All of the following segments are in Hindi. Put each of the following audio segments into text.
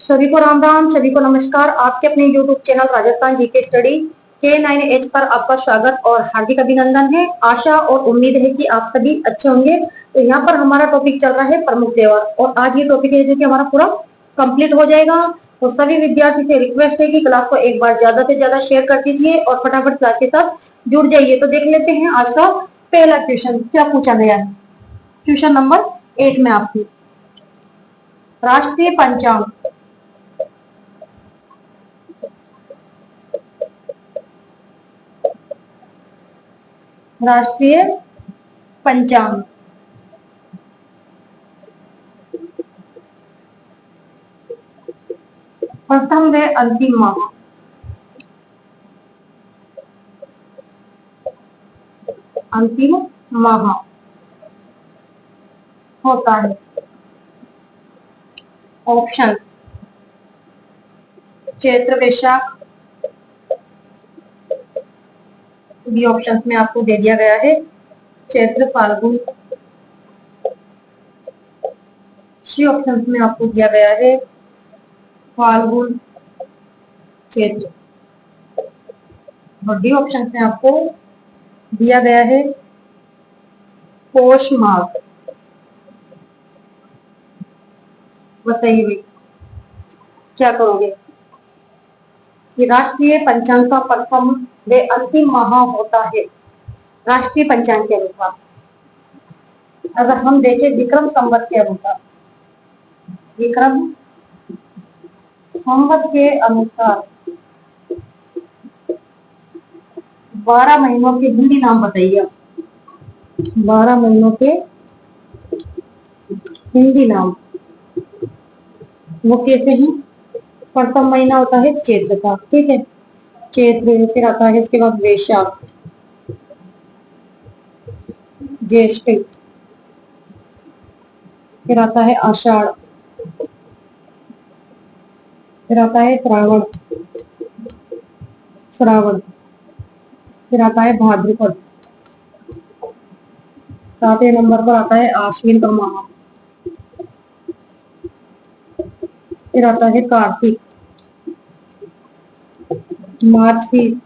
सभी को राम राम, सभी को नमस्कार। आपके अपने YouTube channel Rajasthan GK study K9H पर आपका स्वागत और हार्दिक अभिनंदन है। आशा और उम्मीद है कि आप सभी अच्छे होंगे। तो यहाँ पर हमारा टॉपिक चल रहा है प्रमुख त्योहार और आज ये टॉपिक है जो कि हमारा पूरा कंप्लीट हो जाएगा। तो सभी विद्यार्थी से रिक्वेस्ट है कि क्लास को एक बार ज्यादा से ज्यादा शेयर कर दीजिए और फटाफट क्लास के साथ जुड़ जाइए। तो देख लेते हैं आज का पहला क्वेश्चन क्या पूछा गया है। क्वेश्चन नंबर 1 में आपकी राष्ट्रीय पंचांग राष्ट्रीय पंचांग प्रथम व अंतिम माह होता है। ऑप्शन चैत्र वैशाख, बी ऑप्शन में आपको दे दिया गया है चैत्र फाल्गुन, सी ऑप्शन में आपको दिया गया है फाल्गुन चैत्र और डी ऑप्शन में आपको दिया गया है पौष माघ। बताइए भाई क्या करोगे कि राष्ट्रीय पंचांग का प्रथम व अंतिम माह होता है। राष्ट्रीय पंचांग के अनुसार अगर हम देखें विक्रम संवत के अनुसार, विक्रम संवत के अनुसार 12 महीनों के हिंदी नाम बताइए। 12 महीनों के हिंदी नाम वो कैसे हैं। प्रथम महीना होता है चैत्र का, ठीक है, चैत्र, फिर आता है इसके बाद वैशाख, ज्येष्ठ, फिर आता है आषाढ़, फिर आता है श्रावण, फिर आता है भाद्रपद, 7वें नंबर पर आता है आश्विन का माह, फिर आता है कार्तिक, मार्गशीर्ष,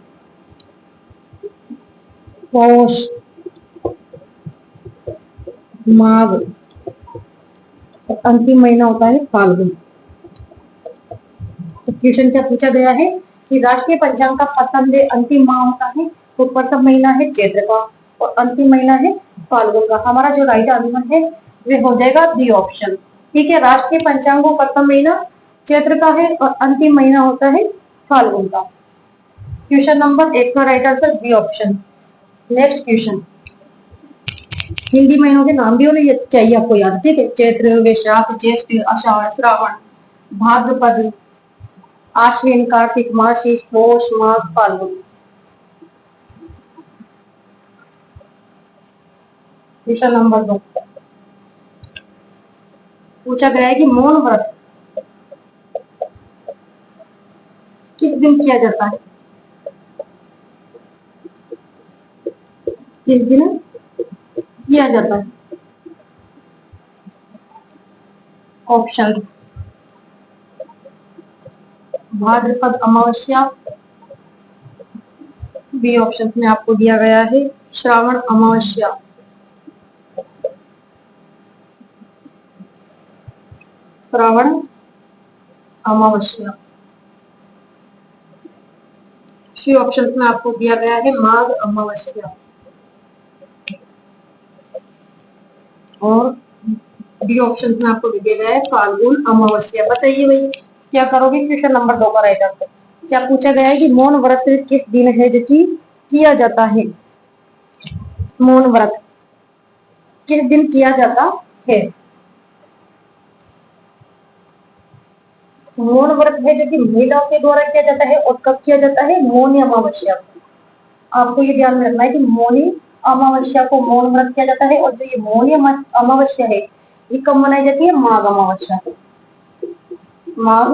पौष, माघ, अंतिम महीना होता है फाल्गुन। तो क्वेश्चन क्या पूछा गया है कि राष्ट्रीय पंचांग का प्रथम व अंतिम माह होता है। तो प्रथम महीना है चैत्र का और अंतिम महीना है फाल्गुन का। हमारा जो राइट आंसर है वे हो जाएगा बी ऑप्शन, ठीक है। राष्ट्रीय पंचांग को प्रथम महीना चैत्र का है और अंतिम महीना होता है फाल्गुन का। क्वेश्चन नंबर 1 का right answer B option. Next question, Hindi महीनों के नाम भी होने चाहिए आपको याद, ठीक है। चैत्र, वैशाख, ज्येष्ठ, आषाढ़, श्रावण, भाद्रपद, आश्विन, कार्तिक, मार्गशीर्ष, पौष, माघ, फाल्गुन। क्वेश्चन नंबर 2 पूछा गया है कि मौन व्रत किस दिन किया जाता है। किस दिन किया जाता है। ऑप्शन भाद्रपद अमावस्या, बी ऑप्शन में आपको दिया गया है श्रावण अमावस्या, श्रावण अमावस्या, सी ऑप्शन में आपको दिया गया है माघ अमावस्या और डी ऑप्शन में आपको दिया गया है फाल्गुन अमावस्या। बताइए भाई क्या करोगे। क्वेश्चन नंबर 2 का राइट आंसर क्या पूछा गया है कि मौन व्रत किस दिन है जो कि किया जाता है। मौन व्रत किस दिन किया जाता है। मौन व्रत है जो कि महिलाओं के द्वारा किया जाता है और कब किया जाता है, मौनी अमावस्या को। आपको ये ध्यान में रखना है कि मौनी अमावस्या को मौन व्रत किया जाता है और जो ये मौनी अमावस्या है ये कब मनाई जाती है, माघ अमावस्या, माघ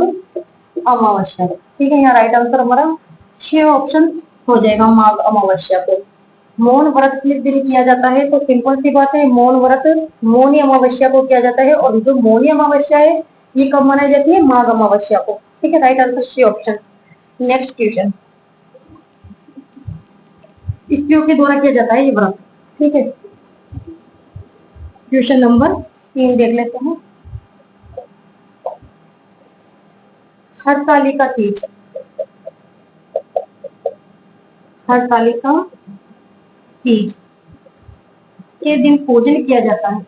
अमावस्या, ठीक है। यहाँ राइट आंसर हमारा 6 ऑप्शन हो जाएगा, माघ अमावस्या को। मौन व्रत किस दिन किया जाता है, तो सिंपल सी बात है, मौन व्रत मौनी अमावस्या को किया जाता है और जो मौनी अमावस्या है ये कब मनाई जाती है? माघ अमावस्या को। ठीक है, right answer C option. Next question, स्त्रियों के द्वारा किया जाता है ये व्रत। ठीक है, क्वेश्चन नंबर 3 देख लेते हैं। हरतालिका तीज, हरतालिका तीज के दिन पूजन किया जाता है।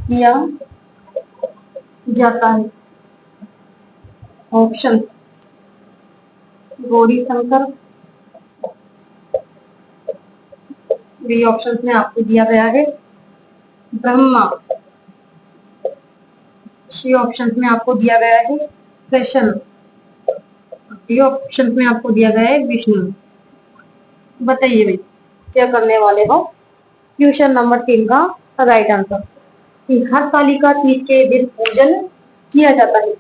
किया जाता है। Option, Gauri Shankar. B option में आपको दिया गया है ब्रह्मा। सी ऑप्शन में आपको दिया गया है कृष्ण। डी ऑप्शन में आपको दिया गया है विष्णु। बताइए भाई क्या करने वाले हो? क्वेश्चन नंबर 3 का राइट आंसर कि हरतालिका तीज के दिन पूजन किया जाता है।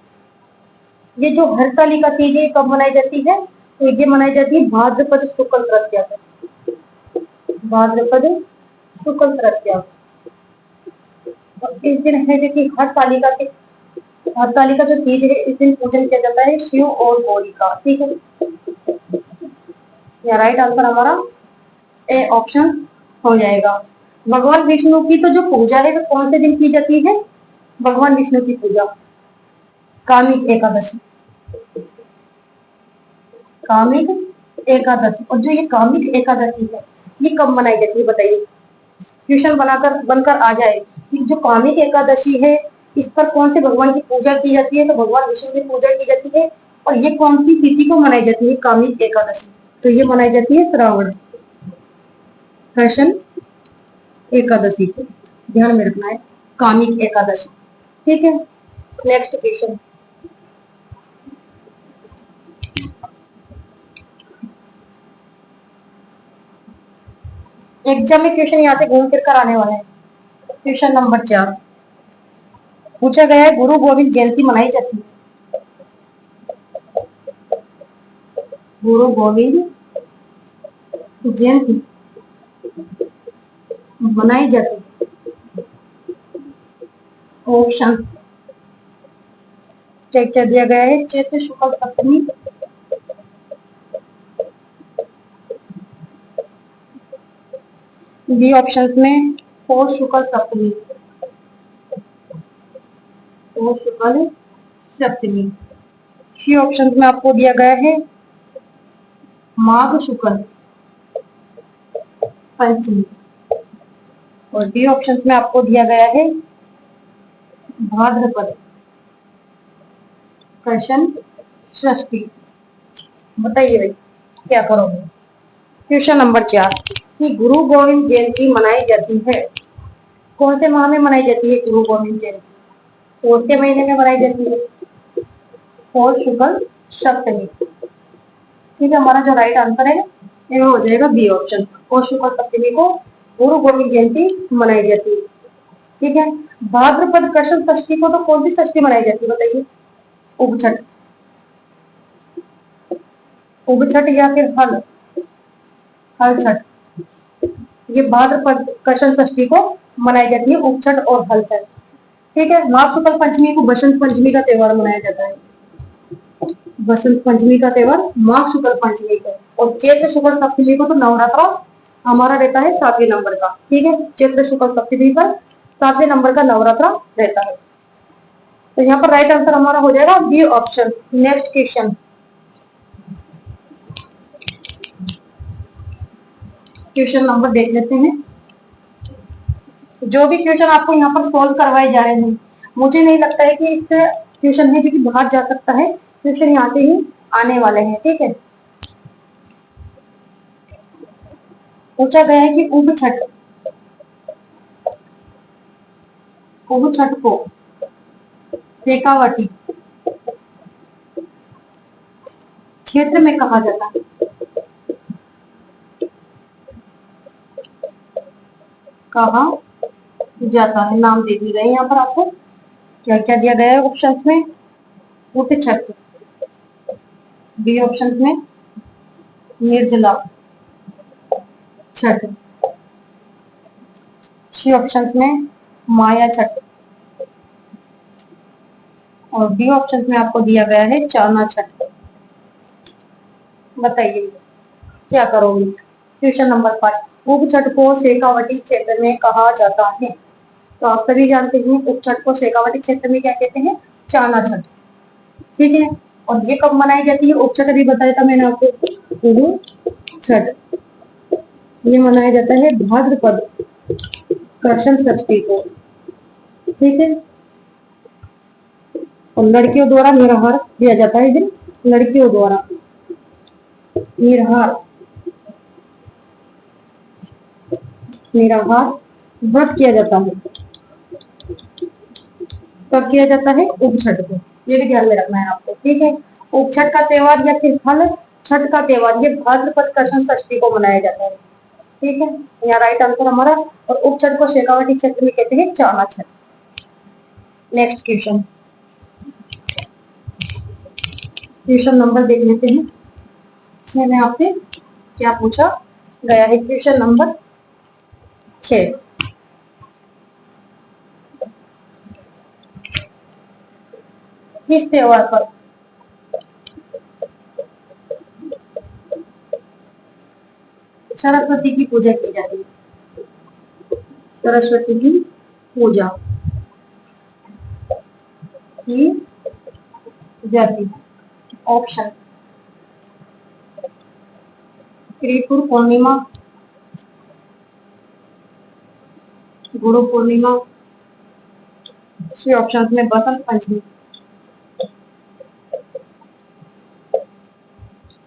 ये जो हरतालिका तीज है कब मनाई जाती है? तो ये मनाई जाती है भाद्रपद शुक्ल तृतीया को। भाद्रपद शुक्ल तृतीया, इस दिन है जो कि हरतालिका के, हरतालिका जो तीज है इस दिन पूजन किया जाता है शिव और गौरी का। ठीक है, या राइट आंसर हमारा ए ऑप्शन हो जाएगा। भगवान विष्णु की तो जो पूजा है वो कौन से दिन की जाती है? भगवान विष्णु की पूजा कामिक एकादशी, कामिक एकादशी। और जो ये कामिक एकादशी है ये कब मनाई जाती है बताइए? क्वेश्चन बनाकर बनकर आ जाए कि जो कामिक एकादशी है इस पर कौन से भगवान की पूजा की जाती है? तो भगवान विष्णु की पूजा की जाती है। और ये कौन सी तिथि को मनाई जाती है कामिक एकादशी? तो ये मनाई जाती है श्रावण कृष्ण एकादशी को, ध्यान में रखना है, कामिक एकादशी। ठीक है, नेक्स्ट क्वेश्चन। एग्जाम में क्वेश्चन यहाँ से घूम फिर कर आने वाले हैं। क्वेश्चन नंबर 4 पूछा गया है गुरु गोविंद जयंती मनाई जाती है। गुरु गोविंद जयंती मनाई जाती है। ऑप्शन चेक कर दिया गया है चैत्र शुक्ल सप्तमी, बी ऑप्शन में पौष शुक्ल सप्तमी, पौष शुक्ल सप्तमी। सी ऑप्शन में आपको दिया गया है माघ शुक्ल पंचमी। और डी ऑप्शन में आपको दिया गया है भाद्रपद कृष्ण षष्ठी। बताइए भाई क्या करोगे? क्वेश्चन नंबर 4 कि गुरु गोविंद जयंती मनाई जाती है कौन से माह में मनाई जाती है? गुरु गोविंद जयंती कौन से महीने में मनाई जाती है? पौष शुक्ल सप्तमी। ठीक है, हमारा जो राइट आंसर है ये हो जाएगा बी ऑप्शन, पौष शुक्ल सप्तमी को गुरु गोविंद जयंती मनाई जाती है। ठीक है, भाद्रपद कृष्ण षष्ठी को तो कौन सी षष्ठी मनाई जाती है बताइए? उपछठ, उपछठ या फिर हल, हल छठ। ये भाद्रपद कृष्ण षष्ठी को मनाई जाती है उपछठ और हल छठ। ठीक है, माघ शुक्ल पंचमी को बसंत पंचमी का त्योहार मनाया जाता है। बसंत पंचमी का त्योहार माघ शुक्ल पंचमी को, और चैत्र शुक्ल सप्तमी को तो नवरात्र हमारा रहता है 7वें नंबर का। ठीक है, चैत्र शुक्ल सप्तमी पर 7वें नंबर का नवरात्र रहता है। तो यहाँ पर राइट आंसर हमारा हो जाएगा B option. Next question, question number देख लेते हैं। जो भी क्वेश्चन आपको यहाँ पर सॉल्व करवाए जा रहे हैं मुझे नहीं लगता है कि इससे क्वेश्चन है जो कि बाहर जा सकता है, क्वेश्चन यहाँ से ही आने वाले हैं। ठीक है, पूछा गया है कि उप छठ को शेखावटी क्षेत्र में कहा जाता है। कहा जाता है, नाम दे दिए गए यहाँ पर आपको। क्या क्या दिया गया है ऑप्शन में? उप छठ, बी ऑप्शन में निर्जला छठ, सी ऑप्शन में माया छठ और डी ऑप्शन में आपको दिया गया है चाना छठ। बताइए क्या करोगे। क्वेश्चन नंबर 5, उप छठ को शेखावटी क्षेत्र में कहा जाता है। तो आप सभी जानते हैं उप छठ को शेखावटी क्षेत्र में क्या कहते हैं, चाना छठ। ठीक है, और ये कब मनाई जाती है, उप छठ अभी बताया था मैंने आपको। उप छठ ये मनाया जाता है भाद्रपद कृष्ण षष्ठी को। ठीक है, और लड़कियों द्वारा निराहार किया जाता है इस दिन। लड़कियों द्वारा निराहार निराहार व्रत किया जाता है। कब किया जाता है, उप छठ को। ये भी ध्यान में रखना है आपको। ठीक है, उप छठ का त्योहार या फिर हल छठ का त्योहार ये भाद्रपद कृष्ण षष्ठी को मनाया जाता है। ठीक है, यहाँ राइट आंसर हमारा। और उप छठ को शेखावटी क्षेत्र में कहते हैं चाना Chhath. Next question, question number देख लेते हैं। इसमें मैं आपसे क्या पूछा गया है। क्वेश्चन नंबर 6, किस त्योहार पर सरस्वती की पूजा की जाती है। सरस्वती की पूजा की जाती है। ऑप्शन त्रिपुर पूर्णिमा, गुरु पूर्णिमा, सी ऑप्शन में बसंत पंचमी,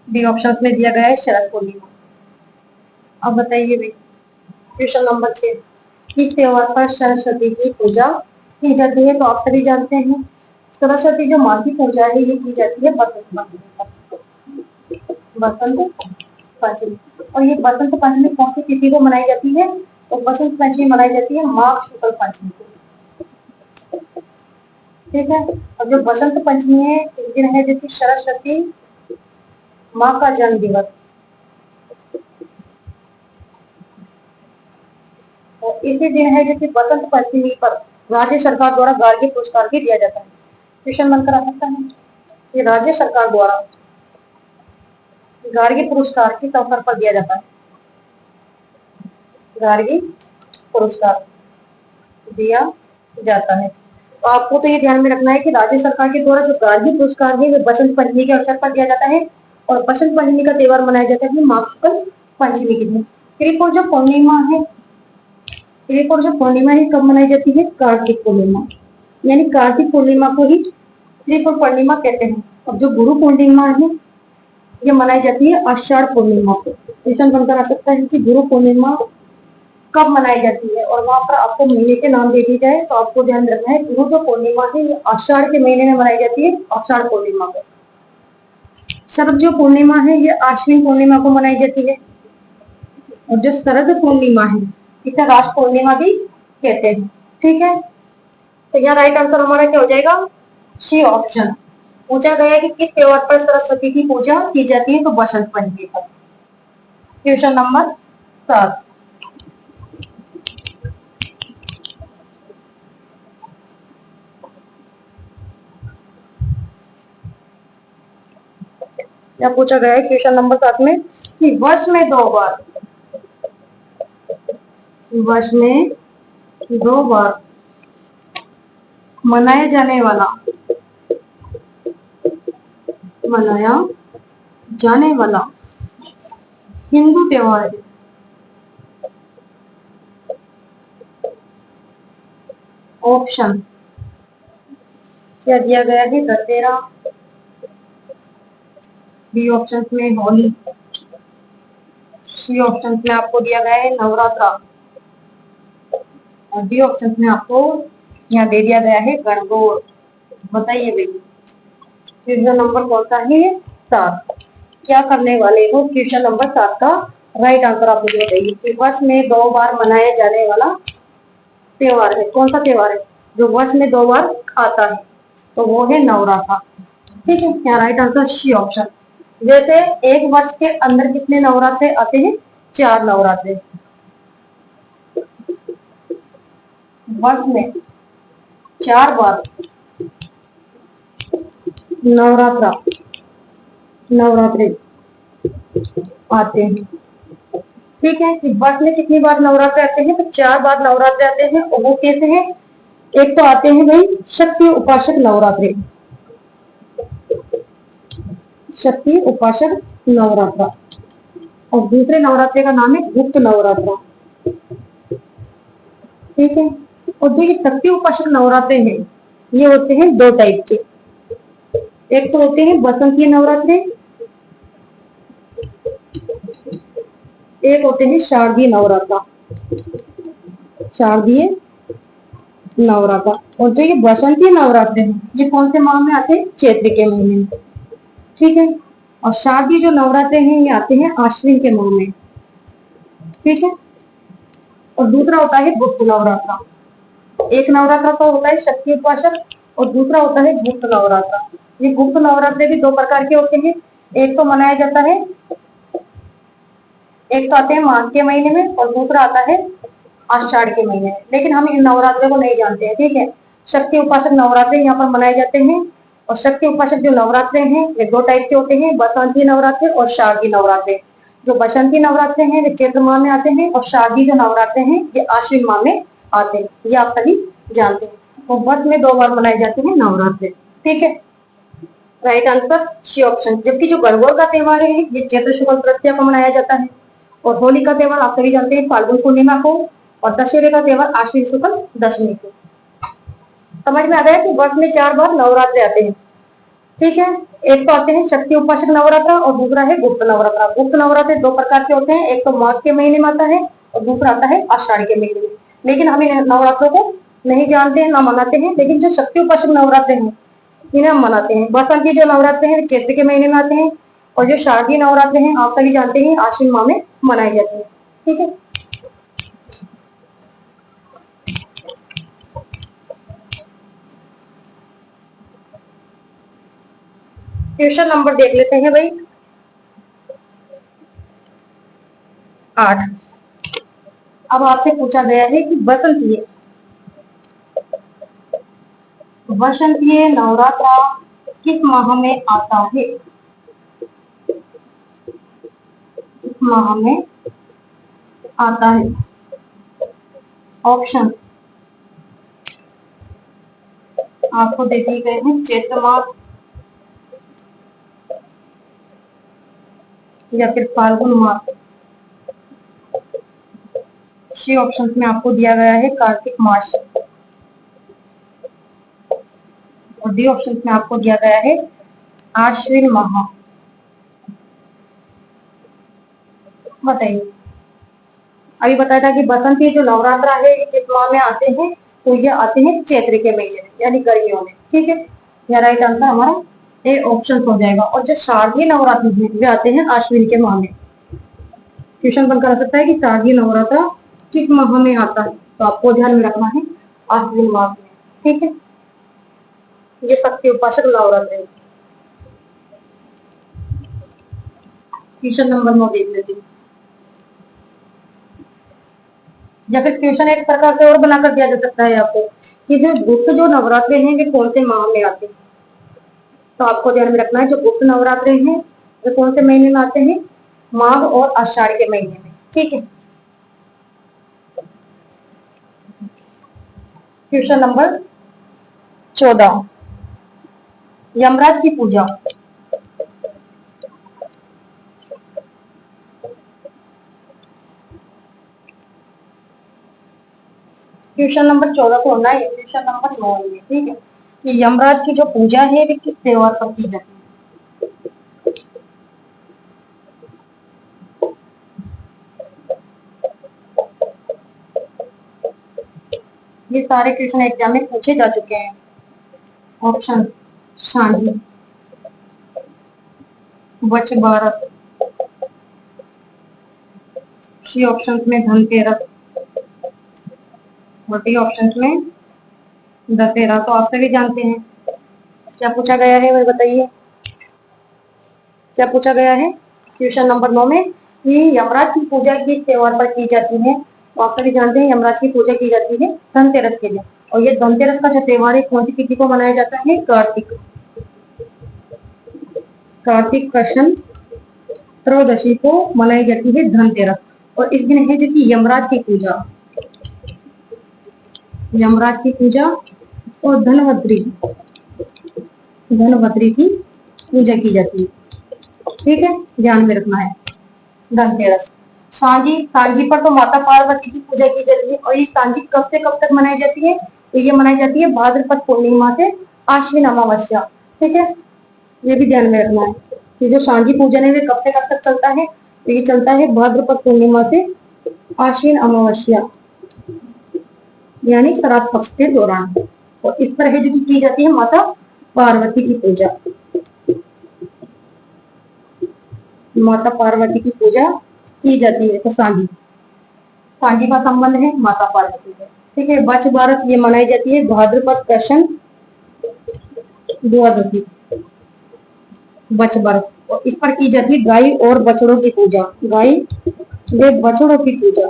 डी ऑप्शन में दिया गया है शरद पूर्णिमा। अब बताइए भाई, क्वेश्चन नंबर 6, किस त्योहार पर सरस्वती की पूजा की जाती है। तो आप सभी जानते हैं सरस्वती जो माँ की पूजा है ये की जाती है बसंत पंचमी पर। बसंत पंचमी, और ये बसंत पंचमी कौन सी तिथि को मनाई जाती है। तो बसंत पंचमी मनाई जाती है माघ शुक्ल पंचमी को। ठीक है, और जो बसंत पंचमी है इस दिन है जो कि सरस्वती माँ का जन्म दिवस। और इसी दिन है जो कि बसंत पंचमी पर राज्य सरकार द्वारा गार्गी पुरस्कार भी दिया जाता है। क्वेश्चन बनकर आ सकता है, ये राज्य सरकार द्वारा गार्गी पुरस्कार किस अवसर पर दिया जाता है। गार्गी पुरस्कार दिया जाता है। तो आपको तो ये ध्यान में रखना है कि राज्य सरकार के द्वारा जो गार्गी पुरस्कार है वो बसंत पंचमी के अवसर पर दिया जाता है। और बसंत पंचमी का त्योहार मनाया जाता है माघ शुक्ल पंचमी के दिन। त्रिपुर जो पूर्णिमा है, त्रिपुर जो पूर्णिमा है कब मनाई जाती है, कार्तिक पूर्णिमा, यानी कार्तिक पूर्णिमा को ही त्रिपुर पूर्णिमा कहते हैं। और जो गुरु पूर्णिमा है ये मनाई जाती है आषाढ़ पूर्णिमा को। क्वेश्चन बनकर आ सकता है कि गुरु पूर्णिमा कब मनाई जाती है, और वहां पर आपको महीने के नाम दे दी जाए तो आपको ध्यान रखना है गुरु जो पूर्णिमा है ये आषाढ़ के महीने में मनाई जाती है, आषाढ़ पूर्णिमा को। शरद जो पूर्णिमा है ये आश्विन पूर्णिमा को मनाई जाती है। और जो शरद पूर्णिमा है इसे रास पूर्णिमा भी कहते हैं। ठीक है, तो यहाँ राइट आंसर हमारा क्या हो जाएगा, सी ऑप्शन। पूछा गया कि किस त्योहार पर सरस्वती की पूजा की जाती है। तो बसंत पंचमी पर। क्वेश्चन नंबर 7, क्या पूछा गया है क्वेश्चन नंबर 7 में कि वर्ष में 2 बार, वर्ष में 2 बार मनाया जाने वाला, मनाया जाने वाला हिंदू त्योहार है। ऑप्शन क्या दिया गया है, दशहरा, बी ऑप्शन में होली, सी ऑप्शन में आपको दिया गया है नवरात्रा, और डी ऑप्शन में आपको यहाँ दे दिया गया है गणगौर। बताइए भाई क्वेश्चन नंबर कौन सा है, 7। क्या करने वाले हो क्वेश्चन नंबर 7 का राइट आंसर आप मुझे बताइए कि वर्ष में 2 बार मनाया जाने वाला त्योहार है, कौन सा त्योहार है जो वर्ष में 2 बार आता है। तो वो है नवरात्रा। ठीक है, यहाँ राइट आंसर सी ऑप्शन। जैसे एक वर्ष के अंदर कितने नवरात्रे आते हैं, 4 नवरात्रे। वर्ष में 4 बार नवरात्रा नवरात्रि आते हैं। ठीक है, कि वर्ष में कितनी बार नवरात्र आते हैं? तो 4 बार नवरात्र आते हैं। और वो कैसे हैं? एक तो आते हैं भाई शक्ति उपासक नवरात्रि, शक्ति उपासक नवरात्रा, और दूसरे नवरात्रि का नाम है गुप्त नवरात्रा। ठीक है, और जो ये शक्ति उपासक नवरात्रे हैं ये होते हैं 2 टाइप के। एक तो होते हैं बसंतीय नवरात्रे, एक होते हैं शारदीय नवरात्रा, शारदीय नवरात्रा। और जो ये बसंतीय नवरात्रे हैं ये कौन से माह में आते हैं? चैत्र के महीने में। ठीक है, और शारदीय जो नवरात्रे हैं ये आते हैं आश्विन के माह में। ठीक है, और दूसरा होता है गुप्त नवरात्रा। एक नवरात्रा तो होता है शक्ति उपासक और दूसरा होता है गुप्त नवरात्रा। ये गुप्त नवरात्रे भी 2 प्रकार के होते हैं। एक तो मनाया जाता है, एक तो आते हैं माघ के महीने में और दूसरा आता है आषाढ़ के महीने में। लेकिन हम इन नवरात्रों को नहीं जानते हैं। ठीक है, शक्ति उपासक नवरात्रे यहाँ पर मनाए जाते हैं। और शक्ति उपासक जो नवरात्रे हैं वे 2 टाइप के होते हैं, बसंती नवरात्रे और शारदीय नवरात्रे। जो बसंती नवरात्रे हैं वे चैत्र माह में आते हैं और शारदीय जो नवरात्रे हैं ये आश्विन माह में आते हैं। ये आप सभी जानते हैं। तो वर्ष में 2 बार मनाए जाते हैं नवरात्रे। ठीक है, राइट आंसर सी ऑप्शन। जबकि जो गणगौर का त्योहार है ये चैत्र शुक्ल तृतीया को मनाया जाता है, और होली का त्योहार आप सभी जानते हैं फाल्गुन पूर्णिमा को, और दशहरे का त्योहार आश्विन शुक्ल दशमी को। समझ में आ गया कि वर्ष में 4 बार नवरात्रे आते हैं। ठीक है, एक तो आते हैं शक्ति उपासक नवरात्रा और दूसरा है गुप्त नवरात्रा। गुप्त नवरात्रे 2 प्रकार के होते हैं, एक तो माघ के महीने में आता है और दूसरा आता है आषाढ़ के महीने में। लेकिन हम इन नवरात्रों को नहीं जानते हैं, ना मनाते हैं। लेकिन जो शक्ति उपासक नवरात्रे हैं इन्हें हम मनाते हैं। बसंती जो नवरात्रे हैं चैत्र के महीने में आते हैं, और जो शारदीय नवरात्रे हैं आप सभी जानते हैं आश्विन माह में मनाए जाते हैं। ठीक है, क्वेश्चन नंबर देख लेते हैं भाई 8। अब आपसे पूछा गया है कि बसंतीय नवरात्रा किस माह में आता है? किस माह में आता है? ऑप्शन आपको दे दिए गए हैं, चैत्र माह या फिर फाल्गुन माह। सी ऑप्शन में आपको दिया गया है कार्तिक मास, और डी ऑप्शन में आपको दिया गया है आश्विन माह। बताइए, अभी बताया था कि बसंती जो नवरात्रा है ये किस माह में आते हैं? तो ये आते हैं चैत्र के महीने में यानी गर्मियों में। ठीक है, यह राइट आंसर हमारा ए ऑप्शन हो जाएगा। और जो शारदीय नवरात्र है वे आते हैं आश्विन के माह में। क्वेश्चन बनकर आ सकता है कि शारदीय नवरात्र किस माह में आता है? तो आपको ध्यान में रखना है आश्विन माह में। ठीक है, ये शक्ति उपासक नवरात्र है। क्वेश्चन नंबर 9 देख लेते हैं, या फिर क्वेश्चन एक प्रकार से और बनाकर दिया जा सकता है आपको कि जो गुप्त जो नवरात्रे हैं वे कौन से माह में आते हैं? तो आपको ध्यान में रखना है जो गुप्त नवरात्रे हैं वे कौन से महीने में आते हैं? माघ और आषाढ़ के महीने में। ठीक है, क्वेश्चन नंबर 14, यमराज की पूजा क्वेश्चन नंबर 14 तो होना है, क्वेश्चन नंबर 9 है। ठीक है, कि यमराज की जो पूजा है वे किस त्योहार पर की जाती है? ये सारे क्वेश्चन एग्जाम में पूछे जा चुके हैं। ऑप्शन सांझी, वच भारत, सी ऑप्शन में धनतेरस, और डी ऑप्शन में दशहरा। तो आप सभी जानते हैं क्या पूछा गया है, वह बताइए क्या पूछा गया है क्वेश्चन नंबर 9 में कि यमराज की पूजा किस त्योहार पर की जाती है? तो आप सभी जानते हैं यमराज की पूजा की जाती है धनतेरस के दिन। और ये धनतेरस का जो त्योहार है कौन सी तिथि को मनाया जाता है? कार्तिक कार्तिक कृष्ण त्रयोदशी को मनाई जाती है धनतेरस। और इस दिन है जो कि यमराज की पूजा और धनवंतरी धनवंतरी की पूजा की जाती है। ठीक है, ध्यान में रखना है। धनतेरस सांझी सांझी पर तो माता पार्वती की पूजा की जाती है। और ये सांझी कब से कब तक मनाई जाती है? तो ये मनाई जाती है भाद्रपद पूर्णिमा से आश्विन अमावस्या। ठीक है, ये भी ध्यान में रखना है कि जो सांझी पूजन है वे कब से कब तक चलता है? तो ये चलता है भाद्रपद पूर्णिमा से आश्विन अमावस्या यानी श्राद्ध पक्ष के दौरान। और इस पर है जो की जाती है माता पार्वती की पूजा। माता पार्वती की पूजा की जाती है। तो सांझी सांझी का संबंध है माता पार्वती से। ठीक है, बच बारत ये मनाई जाती है भाद्रपद कृष्ण द्वादशी बच बारत। और इस पर की जाती है गाय और बछड़ों की पूजा। गाय वे बछड़ों की पूजा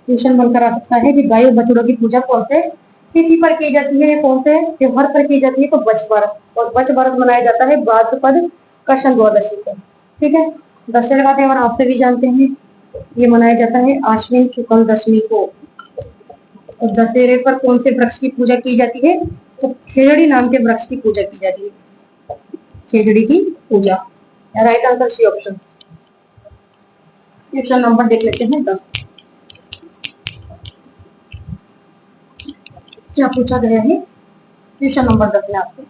क्वेश्चन बनकर आ सकता है कि गाय और बछड़ों की पूजा कौन से तिथि पर की जाती है? कौन से त्योहार पर की जाती है? तो बच बारत। और बच बारत मनाया जाता है भाद्रपद कृष्ण द्वादशी को। ठीक है, दशहरा का त्योहार आपसे भी जानते हैं, ये मनाया जाता है आश्विन शुक्ल दशमी को। और दशहरे पर कौन से वृक्ष की पूजा की जाती है? तो खेजड़ी नाम के वृक्ष की पूजा की जाती है। खेजड़ी की पूजा। Right answer C option. Question number देख लेते हैं 10। क्या पूछा गया है क्वेश्चन नंबर 10 में आपसे?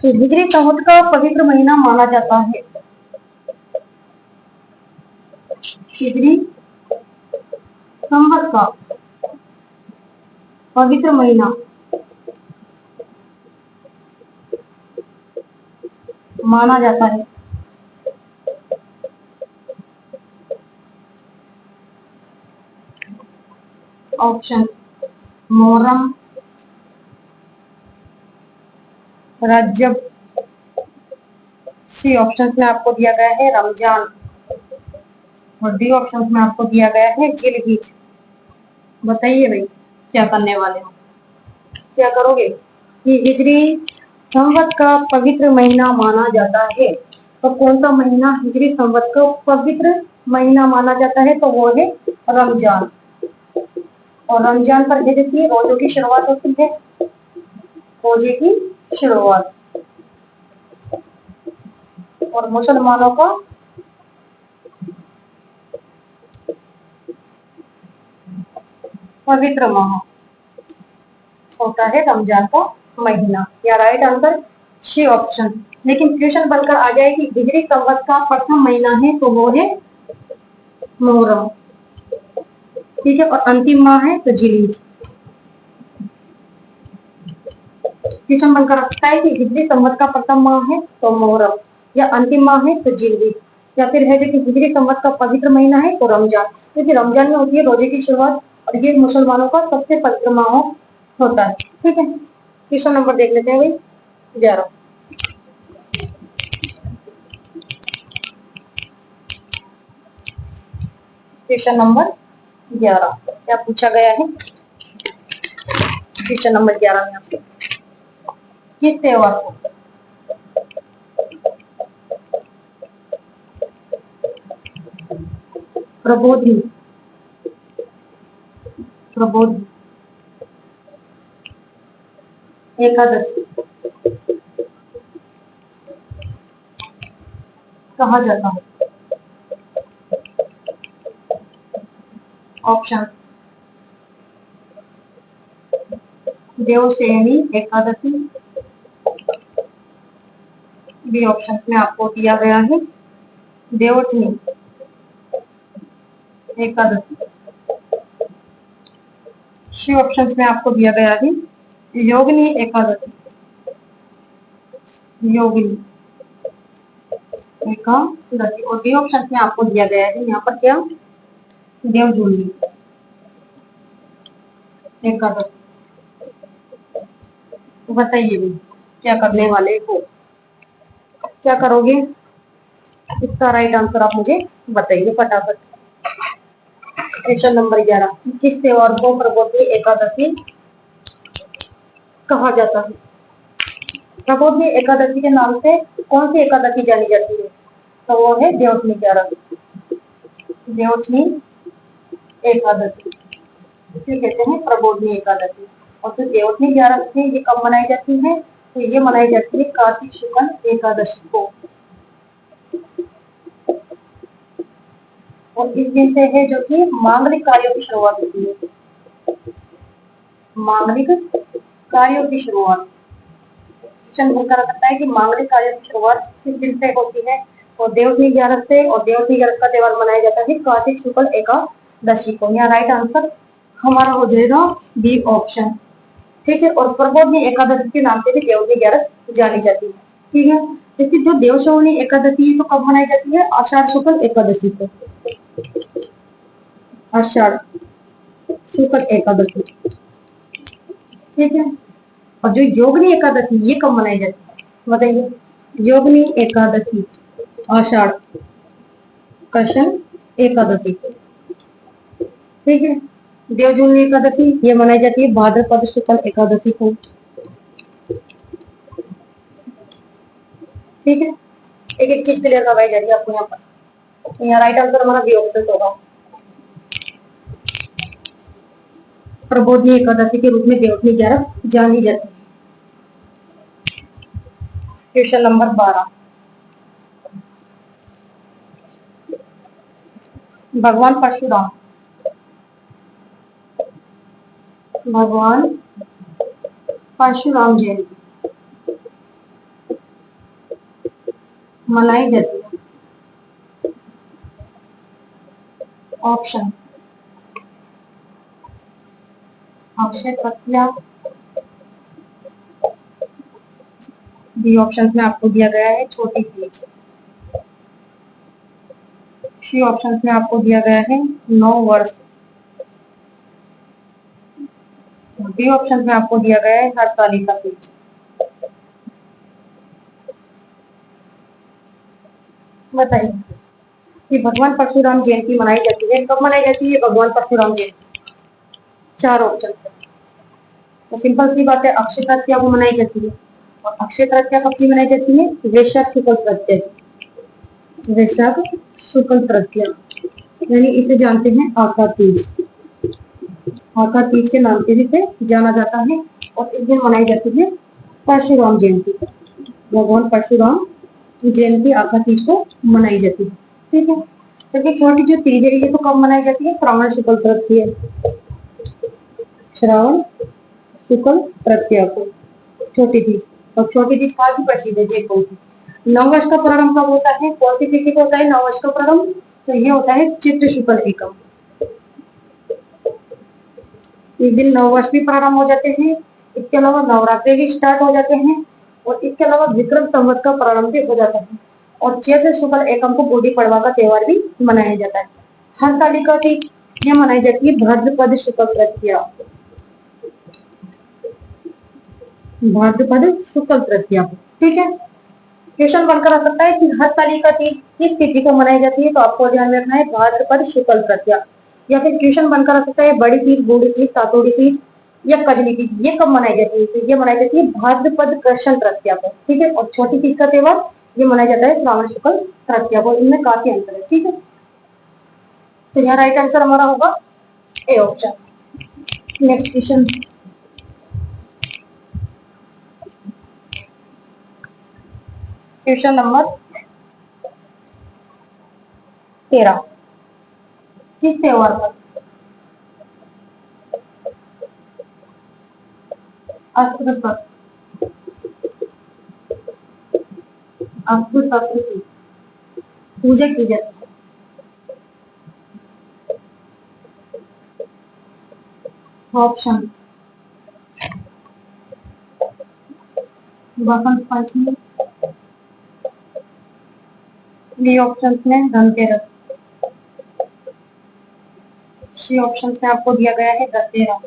हिजरी संवत का पवित्र महीना माना जाता है। हिजरी संवत का पवित्र महीना माना जाता है। ऑप्शन मोहर्रम, रजब, सी ऑप्शन में आपको दिया गया है रमजान, और डी ऑप्शन में आपको दिया गया है जिलहिज। बताइए भाई क्या करने वाले हो, क्या करोगे? कि हिजरी संवत का पवित्र महीना माना जाता है। तो कौन सा महीना हिजरी संवत का पवित्र महीना माना जाता है? तो वो है रमजान। और रमजान पर है देखिए रोजों की शुरुआत होती है। रोजे की शुरुआत और मुसलमानों का पवित्र माह होता है रमजान का महीना। या राइट आंसर सी ऑप्शन। लेकिन क्वेश्चन बनकर आ जाए कि हिजरी संवत का प्रथम महीना है तो वो है मुहर्रम। ठीक है, और अंतिम माह है तो जिलहिज। क्वेश्चन बनकर रखता है कि हिजरी संवत का प्रथम माह है तो मुहर्रम, या अंतिम माह है तो जिलहिज, या फिर है जो कि हिजरी संवत का पवित्र महीना है तो रमजान, क्योंकि रमजान में होती है रोजे की शुरुआत और ये मुसलमानों का सबसे पवित्र माह होता है। ठीक है, क्वेश्चन नंबर देख लेते हैं भाई 11। क्वेश्चन नंबर 11 क्या पूछा गया है? क्वेश्चन नंबर 11 में आपसे किस त्योहार को प्रबोधि प्रबोधि एकादशी कहा जाता है? Option Devshayani Ekadashi, B option में आपको दिया गया है देवोठनी एकादशी, सी ऑप्शन में आपको दिया गया है योगिनी एकादशी। योगिनी एकादशी। और डी ऑप्शन में आपको दिया गया है यहाँ पर क्या देवजूली एकादशी। बताइए भी क्या करने वाले हो, क्या करोगे? इसका राइट आंसर आप मुझे बताइए फटाफट। क्वेश्चन नंबर 11, किस त्योहार को प्रबोधनी एकादशी कहा जाता है? प्रबोधनी एकादशी के नाम से कौन सी एकादशी जानी जाती है? तो वो है देवउठनी एकादशी। देवउठनी एकादशी इसे कहते हैं प्रबोधनी एकादशी। और जो देवउठनी एकादशी है ये कब मनाई जाती है? तो ये मनाई जाती है कार्तिक शुक्ल एकादशी को। और इस दिन से है जो कि मांगलिक कार्यों की शुरुआत होती है। मांगलिक कार्यों की शुरुआत क्वेश्चन बनकर आ सकता है कि मांगलिक कार्यों की शुरुआत किस दिन से होती है? और देवउठनी ग्यारस से। और देवउठनी ग्यारस का त्योहार मनाया जाता है कार्तिक शुक्ल एकादशी को। यहाँ राइट आंसर हमारा हो जाएगा बी ऑप्शन। ठीक है। और प्रबोधनी एकादशी के नाम से भी देवउठनी ग्यारस जानी जाती है। ठीक है। लेकिन जो देवश्रवणी एकादशी है तो कब मनाई जाती है? आषाढ़ शुक्ल एकादशी को। आषाढ़ शुक्ल एकादशी। ठीक है। और जो योगिनी एकादशी ये कब मनाई जाती है बताइए? योगिनी एकादशी आषाढ़ कृष्ण एकादशी को। ठीक है। देवजूनी एकादशी ये मनाई जाती है भाद्रपद शुक्ल एकादशी को। ठीक है। एक एक चीज क्लियर करवाई जा रही है आपको यहाँ पर। यहाँ राइट आंसर हमारा बी ऑप्शन होगा। प्रबोधनी एकादशी के रूप में देवउठनी ग्यारस जानी जाती है। क्वेश्चन नंबर 12, भगवान परशुराम भगवान परशुराम जयंती मनाई जाती है। Option Akshaya Tritiya, B option में आपको दिया गया है छोटी तीज, सी ऑप्शन में आपको दिया गया है 9 वर्ष, डी ऑप्शन में आपको दिया गया है हरतालिका तीज। बताइए कि भगवान परशुराम जयंती मनाई जाती है कब मनाई जाती है? भगवान परशुराम जयंती 4 ऑप्शन। तो सिंपल सी बात है, अक्षय तृतीया को मनाई जाती है। और अक्षय तृतीया कब की मनाई जाती है? वैशाख शुक्ल तृतीया, वैशाख शुक्ल तृतीया, यानी इसे जानते हैं आका तीज। आका तीज के नाम से इसे जाना जाता है। और इस दिन मनाई जाती है परशुराम जयंती। भगवान परशुराम जयंती आका तीज को मनाई जाती है। ठीक है। तो छोटी जो तीज है ये तो कब मनाई जाती है? श्रावण शुक्ल तृतीया, श्रावण शुक्ल तृतीया को छोटी तीज। और छोटी तीज कहाँ की प्रसिद्ध है? जयपुर की। नववर्ष का प्रारंभ कब होता है? कौन सी तिथि को होता है नववर्ष का प्रारंभ? तो ये होता है चित्र शुक्ल एकम। इस दिन नववर्ष भी प्रारंभ हो जाते हैं। इसके अलावा नवरात्रि भी स्टार्ट हो जाते हैं। और इसके अलावा विक्रम संवत का प्रारंभ भी हो जाता है। और चैत्र शुक्ल एकम को गुड़ी पड़वा का त्योहार भी मनाया जाता है। हरतालिका तीज यह मनाई जाती है भाद्रपद शुक्ल तृतीया, भाद्रपद शुक्ल तृतीया। ठीक है। क्वेश्चन बनकर आ सकता है कि हरतालिका तीज किस तिथि को मनाई जाती है? तो आपको ध्यान में रखना है भाद्रपद शुक्ल तृतीया। या फिर क्वेश्चन बनकर आ सकता है बड़ी तीज, बूढ़ी तीज, सातोड़ी तीज या कजली तीज ये कब मनाई जाती है? तो ये मनाई जाती है भाद्रपद कृष्ण तृतीया को। ठीक है। और छोटी तीज का त्योहार ये मनाया जाता है श्रावण शुक्ल तृतीया को। इनमें काफी अंतर है। ठीक है। तो यहाँ राइट आंसर हमारा होगा A option. Next question, question number 13, किस त्योहार पर अस्त्र शस्त्र की पूजा की जाती है? Option Basant Panchami, B option में धनतेरस, सी ऑप्शन में आपको दिया गया है दशहरा,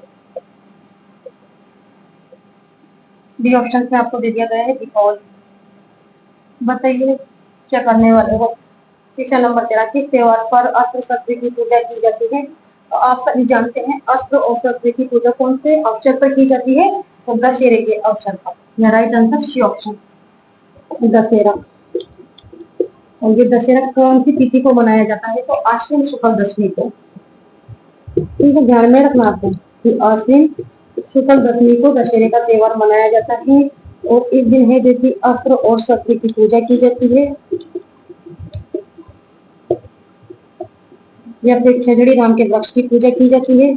डी ऑप्शन में आपको दे दिया गया है दीपावली। बताइए क्या करने वाले हो? क्वेश्चन नंबर 13, किस त्योहार पर अस्त्र शस्त्र की पूजा की जाती है? तो आप सभी जानते हैं अस्त्र और शस्त्र की पूजा कौन से अवसर पर की जाती है? तो दशहरे के अवसर पर। या right answer C option, Dussehra. और ये दशहरा कौन सी तिथि को मनाया जाता है? तो आश्विन शुक्ल दशमी को। ठीक है, ध्यान में रखना आपको कि आश्विन शुक्ल दशमी को दशहरे का त्योहार मनाया जाता है। और इस दिन है जो कि अस्त्र और शस्त्र की पूजा की जाती है। या फिर खेजड़ी नाम के वृक्ष की पूजा की जाती है।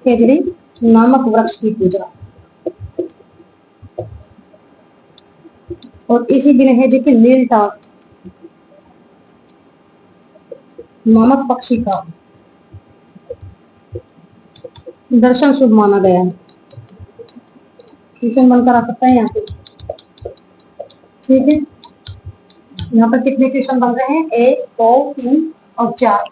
खेजड़ी नामक वृक्ष की पूजा। और इसी दिन है जो कि नील टाट नामक पक्षी का दर्शन शुभ माना गया है। ट्यूशन बनकर आ सकता है यहाँ पे। ठीक है, यहाँ पर कितने क्वेश्चन बन रहे हैं? 1, 2, 3 और 4।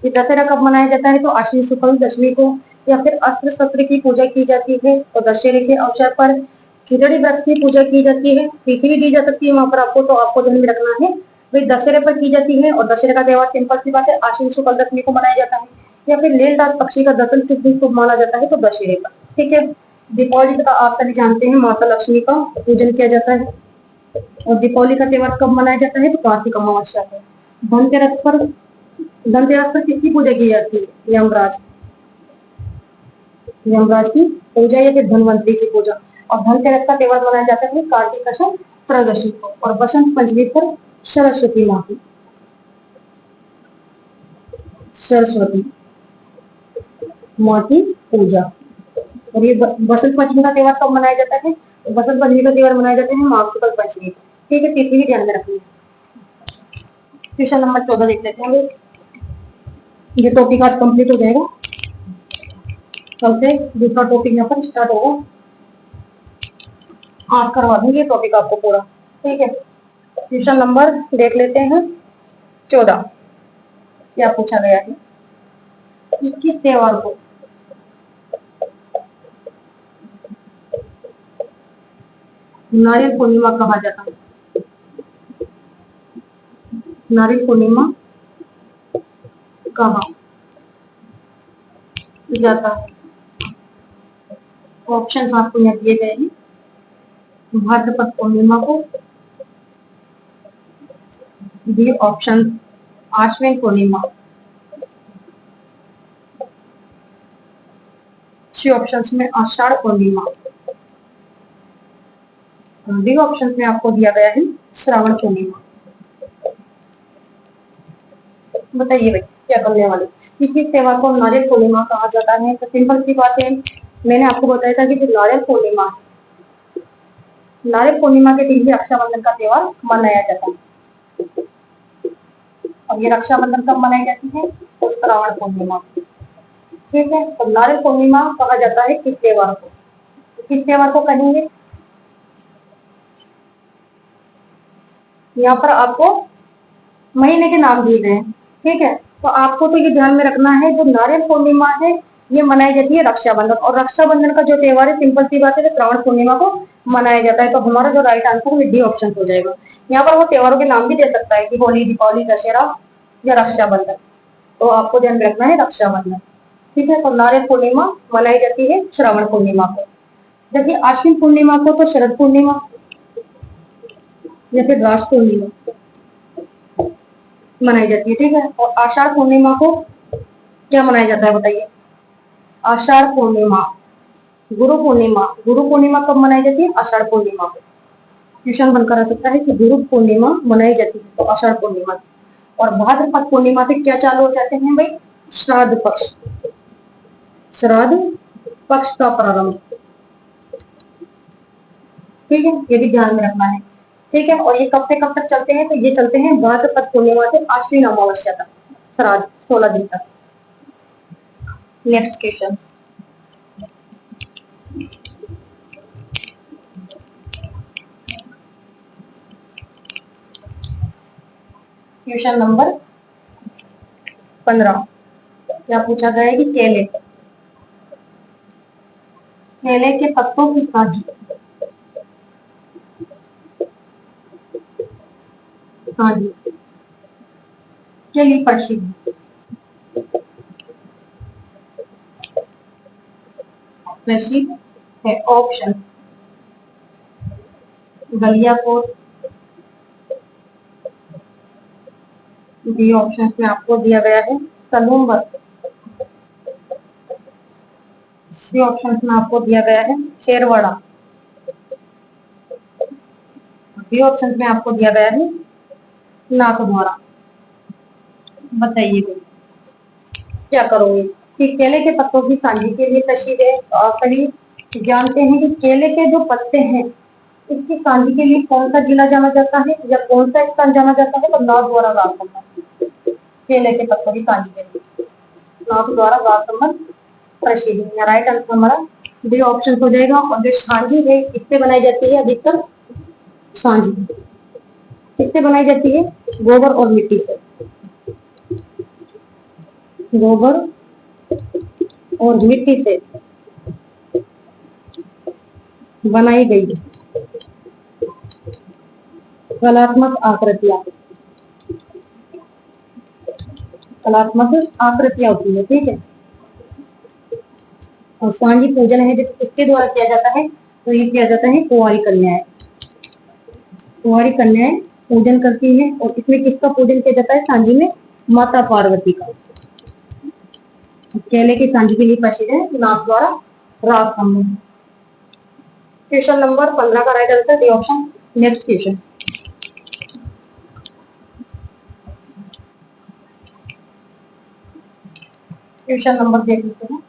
ये दशहरा कब मनाया जाता है? तो आश्विन शुक्ल दशमी को। या फिर अस्त्र शस्त्र की पूजा की जाती है तो दशहरे के अवसर पर। खिचड़ी व्रत की पूजा की जाती है, तिथि भी दी जा सकती है वहां पर आपको, तो आपको ध्यान में रखना है भाई दशहरे पर की जाती है। और दशहरे का त्योहार सिंपल सी बात है, आश्विन शुक्ल दशमी को मनाया जाता है। या फिर नीलटाट पक्षी का दर्शन किस दिन शुभ माना जाता है? तो दशहरे का। ठीक है, दीपावली का आप सभी जानते हैं माता लक्ष्मी का पूजन किया जाता है। और दीपावली का त्योहार कब मनाया जाता है? तो कार्तिक अमावस्या को। धनतेरस पर, धनतेरस पर किसकी पूजा की जाती है? यमराज, यमराज की पूजा या फिर धनवंतरी की पूजा। और धनतेरस का त्योहार मनाया जाता है कार्तिक कृष्ण त्रयोदशी को। और बसंत पंचमी पर सरस्वती माँ की, सरस्वती माँ की पूजा। और ये बसंत पंचमी का त्योहार कब मनाया जाता है? तो बसंत पंचमी का त्योहार मनाया जाता है माघ शुक्ल पंचमी। ठीक है, तिथि भी ध्यान में रखनी है। क्वेश्चन नंबर 14 देख लेते हैं। ये टॉपिक आज कंप्लीट हो जाएगा, कल से दूसरा टॉपिक यहाँ पर स्टार्ट होगा। आज करवा दूंगी ये टॉपिक आपको पूरा। ठीक है, क्वेश्चन नंबर देख लेते हैं 14। क्या पूछा गया है कि किस त्योहार को नारियल पूर्णिमा कहा जाता है? नारियल पूर्णिमा कहा जाता है? ऑप्शंस आपको यहाँ दिए गए हैं। भाद्रपद पूर्णिमा को, बी ऑप्शन आश्विन पूर्णिमा, सी ऑप्शंस में आषाढ़ पूर्णिमा, डी ऑप्शन में आपको दिया गया है श्रावण पूर्णिमा। बताइए भाई क्या करने वाले। किस त्योहार को नारियल पूर्णिमा कहा जाता है? तो सिंपल सी बात है, मैंने आपको बताया था कि जो नारियल पूर्णिमा है, नारियल पूर्णिमा के दिन ही रक्षाबंधन का त्योहार मनाया जाता है। और ये रक्षाबंधन कब मनाई जाती है? तो श्रावण पूर्णिमा। ठीक है, तो नारियल पूर्णिमा कहा जाता है किस त्योहार को? किस त्योहार को कहेंगे? यहाँ पर आपको महीने के नाम दिए गए हैं। ठीक है, तो आपको तो ये ध्यान में रखना है जो नारियल पूर्णिमा है ये मनाई जाती है रक्षाबंधन। और रक्षाबंधन का जो त्योहार है सिंपल सी बात है, श्रावण पूर्णिमा को मनाया जाता है। तो हमारा जो राइट आंसर है डी ऑप्शन हो जाएगा। यहाँ पर वो त्योहारों के नाम भी दे सकता है कि होली, दीपावली, दशहरा या रक्षाबंधन। तो आपको ध्यान में रखना है रक्षाबंधन। ठीक है, तो नारियल पूर्णिमा मनाई जाती है श्रावण पूर्णिमा को। जबकि आश्विन पूर्णिमा को तो शरद पूर्णिमा या फिर रास पूर्णिमा मनाई जाती है। ठीक है, और आषाढ़ पूर्णिमा को क्या मनाया जाता है बताइए? आषाढ़ पूर्णिमा, गुरु पूर्णिमा। गुरु पूर्णिमा कब मनाई जाती है? आषाढ़ पूर्णिमा को। क्वेश्चन बनकर आ सकता है कि गुरु पूर्णिमा मनाई जाती है तो आषाढ़ पूर्णिमा। और भाद्रपद पूर्णिमा से क्या चालू हो जाते हैं भाई? श्राद्ध पक्ष, श्राद्ध पक्ष का प्रारंभ। ठीक है, ये भी ध्यान में रखना है। ठीक है, और ये कब से कब तक चलते हैं? तो ये चलते हैं भाद्रपद पूर्णिमा से आश्विन अमावस्या तक, श्राद्ध 16 दिन तक। Next question, question number 15। क्या पूछा गया है कि केले, केले के पत्तों की काजी, काजी के लिए प्रसिद्ध प्रसिद्ध है। ऑप्शन गलियाकोट, डी ऑप्शन में आपको दिया गया है सलूम्बर, सी ऑप्शन में आपको दिया गया है शेरवाड़ा, बी ऑप्शन में आपको दिया गया है नाथद्वारा। बताइए क्या करोगे कि केले के पत्तों की सांझी के लिए प्रसिद्ध है। तो आप सभी जानते हैं कि केले के जो पत्ते हैं इसकी सांझी के लिए कौन सा जिला जाना जाता है या कौन सा स्थान जाना जाता है? तो नाथद्वारा राजसमंद। केले के पत्तों की सांझी के लिए नाथद्वारा राजसमंद प्रसिद्ध है। राइट आंसर हमारा डी ऑप्शन हो जाएगा। और जो सांझी है किससे बनाई जाती है? अधिकतर सांझी किससे बनाई जाती है? गोबर और मिट्टी से, गोबर और मिट्टी से बनाई गई कलात्मक आकृतियां, कलात्मक आकृतियां होती है। ठीक है। और सांझी पूजन है जो किसके द्वारा किया जाता है? तो ये किया जाता है कुंवारी कन्याएं, कुंवारी कन्याएं पूजन करती है। और इसमें किसका पूजन किया जाता है सांझी में? माता पार्वती का। केले की सांझी के लिए प्रसिद्ध है नाथद्वारा राजसमंद। क्वेश्चन नंबर 15 का right answer D option. Next question, question number देख लेते हैं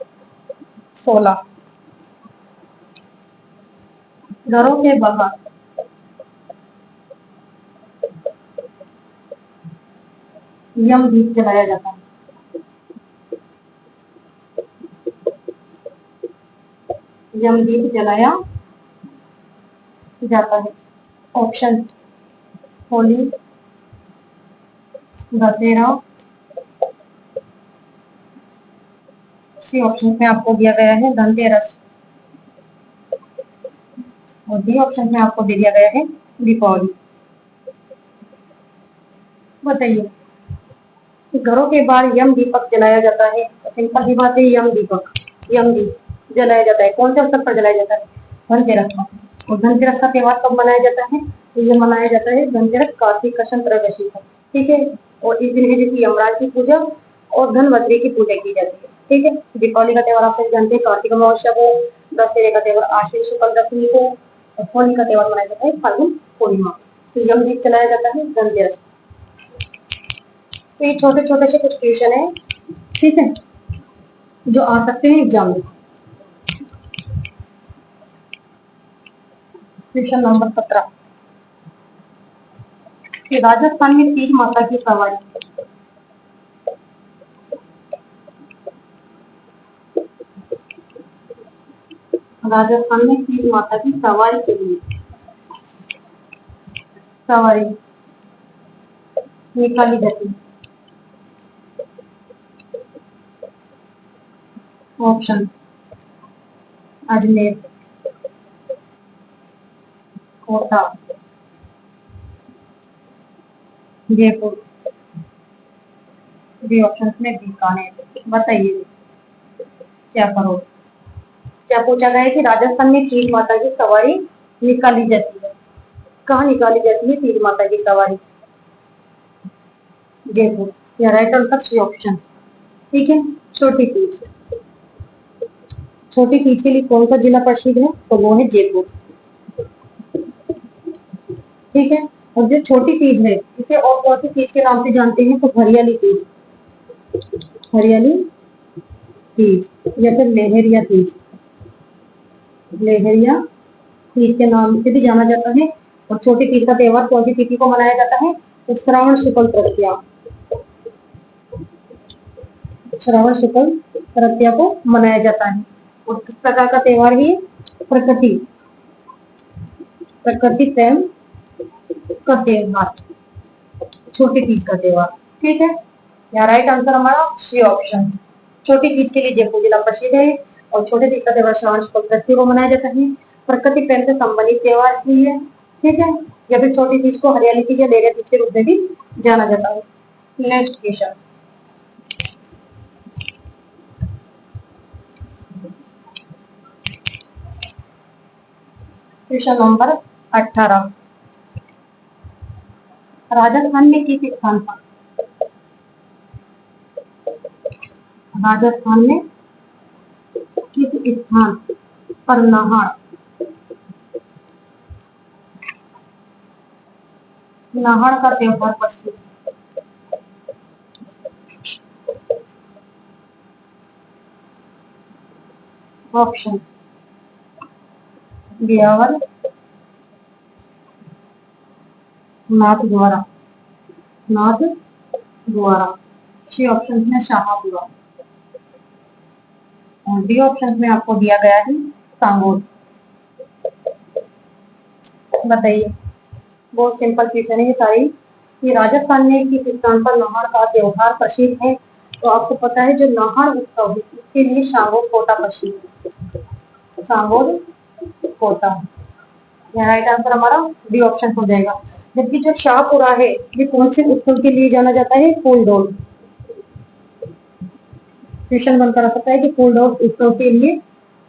16। घरों के बाहर यम दीप जलाया जाता है। यम दीप जलाया जाता है। Option Holi, Dussehra, C option में आपको दिया गया है धनतेरस, और डी ऑप्शन में आपको दे दिया गया है दीपावली। बताइए घरों के बाहर यम दीपक जलाया जाता है। तो सिंपल सी बात है यम दीपक, यम दीप जलाया जाता है। कौन से अवसर पर जलाया जाता है? धनतेरस पर। और धनतेरस का त्योहार कब मनाया जाता है? तो ये मनाया जाता है धनतेरस कार्तिक कृष्ण त्रयोदशी पर। ठीक है। और इस दिन है जिसकी यमराज की पूजा और धनवंतरी की पूजा की जाती है। ठीक है। दीपावली का त्योहार आप सभी जानते हैं कार्तिक अमावस्या को, दशहरे का त्योहार आश्विन शुक्ल दशमी को, और होली का त्योहार मनाया जाता है फाल्गुन पूर्णिमा। तो यम दीप जलाया जाता है धनतेरस। तो ये छोटे छोटे से कुछ क्वेश्चन है, ठीक है, जो आ सकते हैं एग्जाम में। क्वेश्चन नंबर 17, राजस्थान में तीज माता की सवारी, राजस्थान में तीज माता की सवारी के लिए सवारी निकाली जाती है। Option Ajmer, Kota, Jaipur, B option में बीकानेर। बताइए क्या करो। क्या पूछा गया है कि राजस्थान में तीज माता की सवारी निकाली जाती है। कहाँ निकाली जाती है तीज माता की सवारी? जयपुर। या राइट आंसर सी ऑप्शन। ठीक है। छोटी तीज, छोटी तीज के लिए कौन सा जिला प्रसिद्ध है? तो वो है जयपुर। ठीक है। और जो छोटी तीज है इसे और कौन सी तीज के नाम से जानते हैं? तो हरियाली तीज, हरियाली तीज, या फिर लेहरिया तीज, लेहरिया तीज के नाम से भी जाना जाता है। और छोटी तीज का त्योहार कौन सी तिथि को मनाया जाता है? तो श्रावण शुक्ल तृतीया, श्रावण शुक्ल तृतीया को मनाया जाता है। और किस प्रकार का त्योहार है? प्रकृति, प्रकृति प्रेम का त्योहार, छोटी तीज का त्योहार। ठीक है। यहाँ राइट आंसर हमारा सी ऑप्शन। छोटी तीज के लिए जयपुर जिला प्रसिद्ध है। और छोटे तीज का त्योहार श्रावण शुक्ल तृतीया को मनाया जाता है। प्रकृति प्रेम से संबंधित त्योहार ही है। ठीक है। या फिर छोटी तीज को हरियाली तीज या लेहरिया तीज के रूप में भी जाना जाता है। Next question, question number 18, Rajasthan में किस स्थान पर, राजस्थान में किस स्थान पर नाहड़ का त्योहार प्रसिद्ध है? ऑप्शन, ब्यावर, नाथ द्वारा, नाथ द्वारा, सी ऑप्शन में शाहपुरा, और डी ऑप्शन में आपको दिया गया है सांगोद। बताइए, बहुत सिंपल क्वेश्चन है ये सारी। कि राजस्थान में किस स्थान पर नाहड़ का त्योहार प्रसिद्ध है? तो आपको पता है जो नाहड़ उत्सव है इसके लिए सांगोद कोटा प्रसिद्ध है, सांगोद कोटा। राइट आंसर हमारा डी ऑप्शन हो जाएगा। जबकि जो शाहपुरा है ये कौन से उत्सव के लिए जाना जाता है? फूलडोल। क्वेश्चन बनकर आ सकता है कि फूलडोल उत्सव के लिए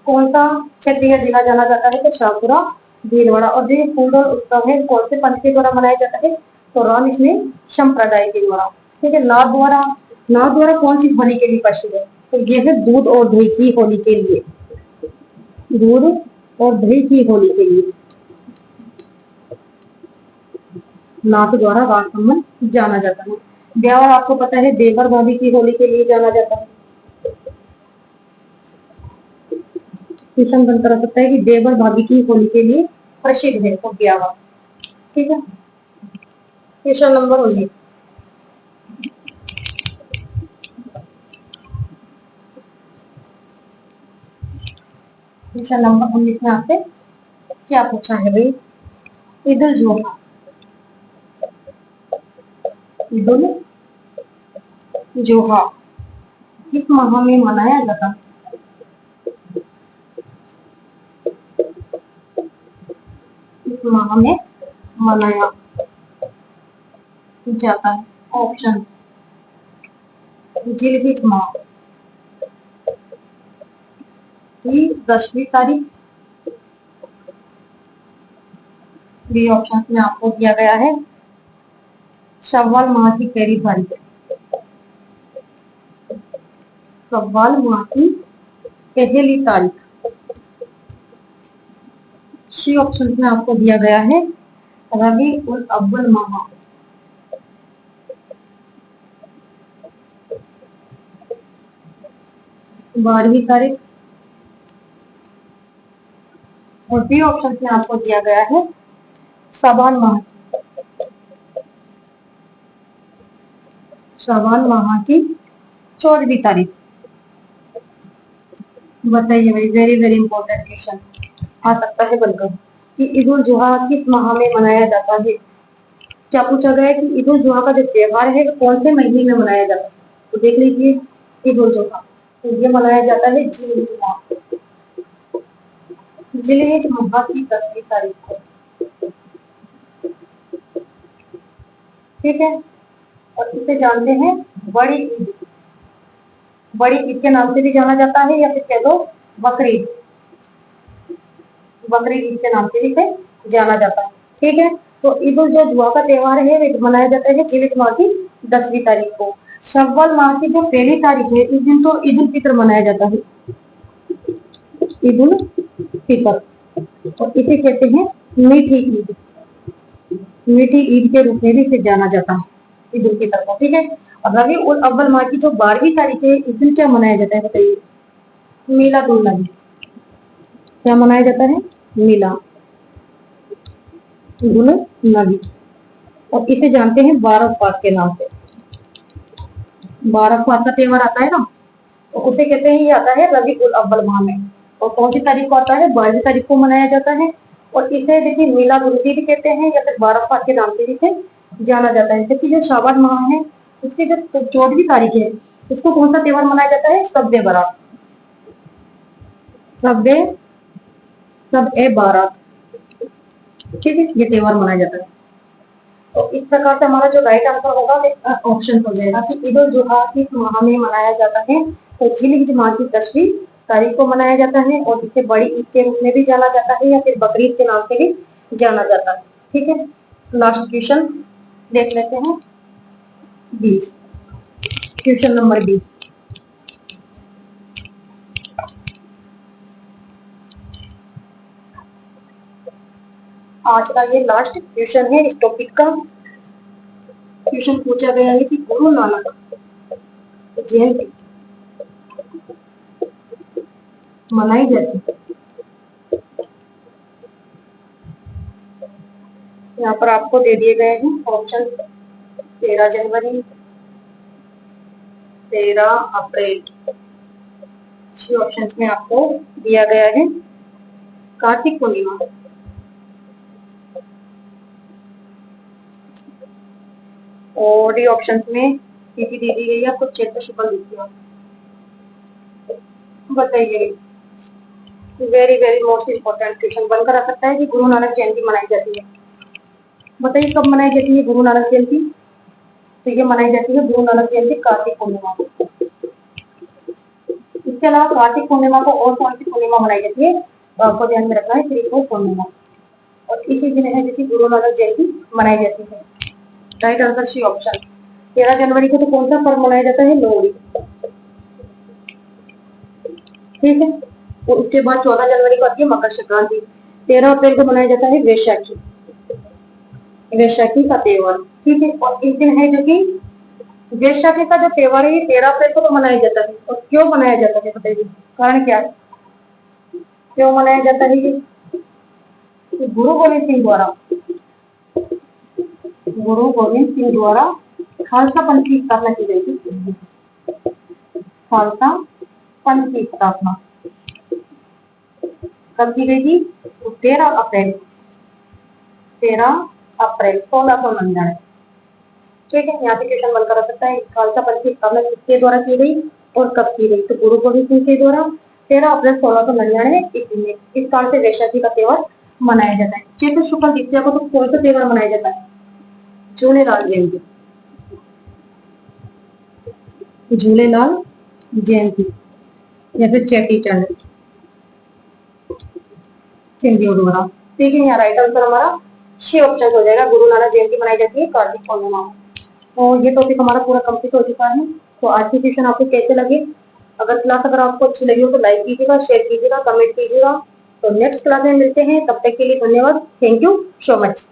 कौन सा क्षेत्र या जिला जाना जाता है? तो शाहपुरा, भीलवाड़ा। और जो ये फूलडोल उत्सव है कौन से पंथ के द्वारा मनाया जाता है? तो रामकृष्ण संप्रदाय के द्वारा। ठीक है। नाथ द्वारा, नाथ द्वारा कौन सी होली के लिए प्रसिद्ध है? तो ये है दूध और दही की होली के लिए, दूध और दही की होली के लिए नाथ द्वारा राजसमंद जाना जाता है। ब्यावर आपको पता है देवर भाभी की होली के लिए जाना जाता है। क्वेश्चन बनकर आ सकता है कि देवर भाभी की होली के लिए प्रसिद्ध है तो ब्यावर। ठीक है। क्वेश्चन नंबर 19, क्वेश्चन नंबर 19 में आपसे क्या पूछा है भाई? ईद उल जुहा, ईद उल जुहा किस माह में मनाया जाता है? इस माह में मनाया जाता है। ऑप्शन, जिलहिज माह की 10वीं तारीख, बी ऑप्शन में आपको दिया गया है शव्वाल माह की पहली तारीख, शव्वाल माह की पहली तारीख। सी ऑप्शन में आपको दिया गया है रबी उल अव्वल माह, 12वीं तारीख। और डी ऑप्शन में आपको दिया गया है शाबान माह, शाबान माह की 14वीं तारीख। बताइए भाई, वेरी वेरी इंपॉर्टेंट क्वेश्चन आ सकता है बनकर कि ईद उल जुहा किस माह में मनाया जाता है? क्या पूछा गया है कि ईद उल जुहा का जो त्योहार है कौन से महीने में मनाया जाता है? तो देख लीजिए, ईद उल जुहा तो ये मनाया जाता है जिलहिज माह, जिलहिज माह की 10वीं तारीख को। ठीक है। और इसे जानते हैं बड़ी ईद, बड़ी ईद के नाम से भी जाना जाता है या फिर कह दो बकरीद, बकरीद ईद के नाम से भी इसे जाना जाता है। ठीक है। तो ईद उल जुहा का त्योहार है वे मनाया जाता है जिलहिज माह की 10वीं तारीख को। शव्वाल माह की जो पहली तारीख है इस दिन तो ईद उल फित्र मनाया जाता है, ईद उल फित्र। और इसे कहते हैं मीठी ईद, मीठी ईद के रूप में भी इसे जाना जाता है ईद उल फित्र को। ठीक है। और रबी उल अव्वल माह की जो 12वीं तारीख है इस दिन क्या मनाया जाता है? बताइए, मिलाद उन नबी। क्या मनाया जाता है? मिलाद उन नबी। और इसे जानते हैं बारकबात के नाम से, बारकबात का त्योहार आता है ना, तो उसे कहते हैं, ये आता है रबी उल अव्वल माह में। और कौन सी तारीख को आता है? 12वीं तारीख को मनाया जाता है। और इसे देखिए मिलाद उन नबी भी कहते हैं या फिर बारकबात के नाम से भी इसे जाना जाता है। जबकि जो शाबान माह है उसकी जो 14वीं तारीख है उसको कौन सा त्योहार मनाया जाता है? शब ए बारात, शब ए बारात। ठीक है, ये त्योहार मनाया जाता है। तो इस प्रकार से हमारा जो राइट आंसर होगा ऑप्शन हो जाएगा कि ईद उल जुहा किस माह में मनाया जाता है। तो जिलहिज माह की 10वीं तारीख को मनाया जाता है और इसे बड़ी ईद के रूप में भी जाना जाता है या फिर बकरीद के नाम से भी जाना जाता है। ठीक है, लास्ट क्वेश्चन देख लेते हैं 20, क्वेश्चन नंबर 20। आज का ये लास्ट क्वेश्चन है इस टॉपिक का। क्वेश्चन पूछा गया है कि गुरु नानक जयंती मनाई जाती है। यहाँ पर आपको दे दिए गए हैं ऑप्शन 13 जनवरी, 13 अप्रैल। इसी ऑप्शन में आपको दिया गया है कार्तिक पूर्णिमा, और ये ऑप्शन में तिथि दे दी गई है आपको चैत्र शुक्ल द्वितीया। बताइए, very very most important question बनकर आ सकता है कि गुरु नानक जयंती मनाई जाती है। बताइए कब मनाई जाती है गुरु नानक जयंती? तो ये मनाई जाती है गुरु नानक जयंती कार्तिक पूर्णिमा को। इसके अलावा कार्तिक पूर्णिमा को और कौन सी पूर्णिमा मनाई जाती है तो आपको ध्यान में रखना है, त्रिकोण पूर्णिमा, और इसी दिन है जो गुरु नानक जयंती मनाई जाती है। Right answer C option. 13 जनवरी को तो कौन सा पर्व मनाया जाता है? लोहड़ी। ठीक है, और उसके बाद 14 जनवरी को आती है मकर संक्रांति। 13 अप्रैल को मनाया जाता है वैशाखी, वैशाखी का त्योहार। ठीक है, और इस दिन है जो कि वैशाखी का जो त्योहार है 13 अप्रैल को तो मनाया जाता है। और क्यों मनाया जाता है बताइए, कारण क्या है, क्यों मनाया जाता है ये? गुरु गोविंद सिंह द्वारा, गुरु गोविंद सिंह द्वारा खालसा पंथ की स्थापना की गई थी। खालसा पंथ की स्थापना कब की गई थी? 13 अप्रैल, 13 अप्रैल 1699। ठीक है, यहाँ से क्वेश्चन बनकर आ सकता है खालसा पंथ की स्थापना किसके द्वारा की गई और कब की गई? तो गुरु गोविंद सिंह के द्वारा 13 अप्रैल 1699 ईस्वी में। इस कारण से वैशाखी का त्योहार मनाया जाता है। चैत्र शुक्ल द्वितीया को तो कौन सा त्योहार मनाया जाता है? झूलेलाल जयंती, झूलेलाल जयंती या फिर चेटी चंड हिंदियों द्वारा। ठीक है, यहाँ राइट आंसर हमारा सी ऑप्शन हो जाएगा, गुरु नानक जयंती मनाई जाती है कार्तिक पूर्णिमा। और ये टॉपिक हमारा पूरा कंप्लीट हो चुका है। तो आज की सेशन आपको कैसे लगे? अगर क्लास अगर आपको अच्छी लगी हो तो लाइक कीजिएगा, शेयर कीजिएगा, कमेंट कीजिएगा। तो नेक्स्ट क्लास में मिलते हैं, तब तक के लिए धन्यवाद। Thank you so much.